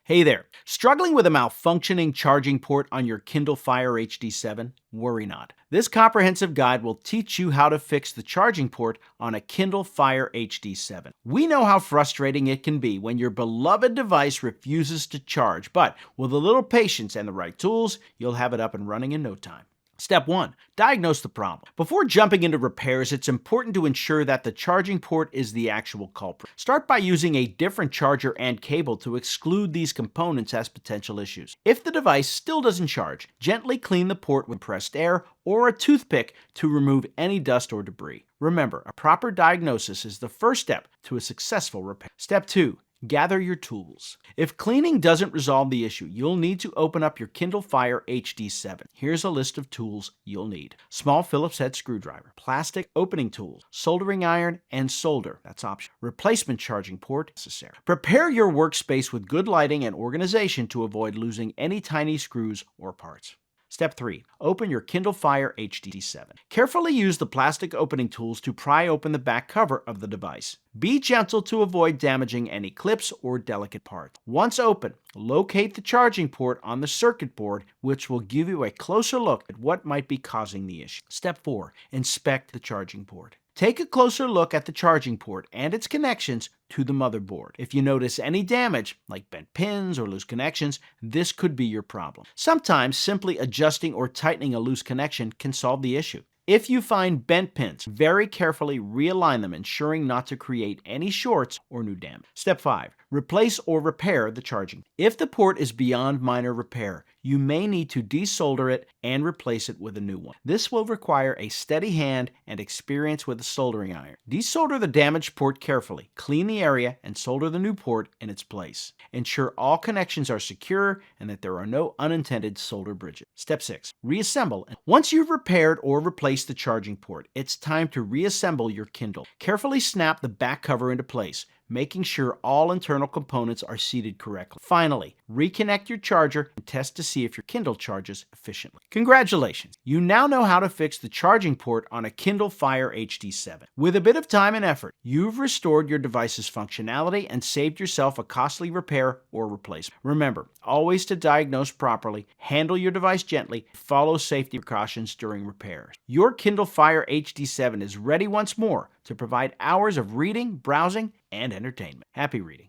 Hey there. Struggling with a malfunctioning charging port on your Kindle Fire HD 7? Worry not. This comprehensive guide will teach you how to fix the charging port on a Kindle Fire HD 7. We know how frustrating it can be when your beloved device refuses to charge, but with a little patience and the right tools, you'll have it up and running in no time. Step 1. Diagnose the problem. Before jumping into repairs, it's important to ensure that the charging port is the actual culprit. Start by using a different charger and cable to exclude these components as potential issues. If the device still doesn't charge, gently clean the port with compressed air or a toothpick to remove any dust or debris. Remember, a proper diagnosis is the first step to a successful repair. Step 2. Gather your tools. If cleaning doesn't resolve the issue, you'll need to open up your Kindle Fire HD 7. Here's a list of tools you'll need. Small Phillips head screwdriver, plastic opening tools, soldering iron, and solder. That's optional. Replacement charging port necessary. Prepare your workspace with good lighting and organization to avoid losing any tiny screws or parts. Step 3. Open your Kindle Fire HD 7. Carefully use the plastic opening tools to pry open the back cover of the device. Be gentle to avoid damaging any clips or delicate parts. Once open, locate the charging port on the circuit board, which will give you a closer look at what might be causing the issue. Step 4. Inspect the charging port. Take a closer look at the charging port and its connections to the motherboard. If you notice any damage, like bent pins or loose connections, this could be your problem. Sometimes simply adjusting or tightening a loose connection can solve the issue. If you find bent pins, very carefully realign them, ensuring not to create any shorts or new damage. Step 5. Replace or repair the charging. If the port is beyond minor repair, you may need to desolder it and replace it with a new one. This will require a steady hand and experience with a soldering iron. Desolder the damaged port carefully, clean the area, and solder the new port in its place. Ensure all connections are secure and that there are no unintended solder bridges. Step 6. Reassemble. Once you've repaired or replaced the charging port, it's time to reassemble your Kindle. Carefully snap the back cover into place, making sure all internal components are seated correctly. Finally, reconnect your charger and test to see if your Kindle charges efficiently. Congratulations! You now know how to fix the charging port on a Kindle Fire HD 7. With a bit of time and effort, you've restored your device's functionality and saved yourself a costly repair or replacement. Remember, always to diagnose properly, handle your device gently, follow safety precautions during repairs. Your Kindle Fire HD 7 is ready once more to provide hours of reading, browsing, and entertainment. Happy reading.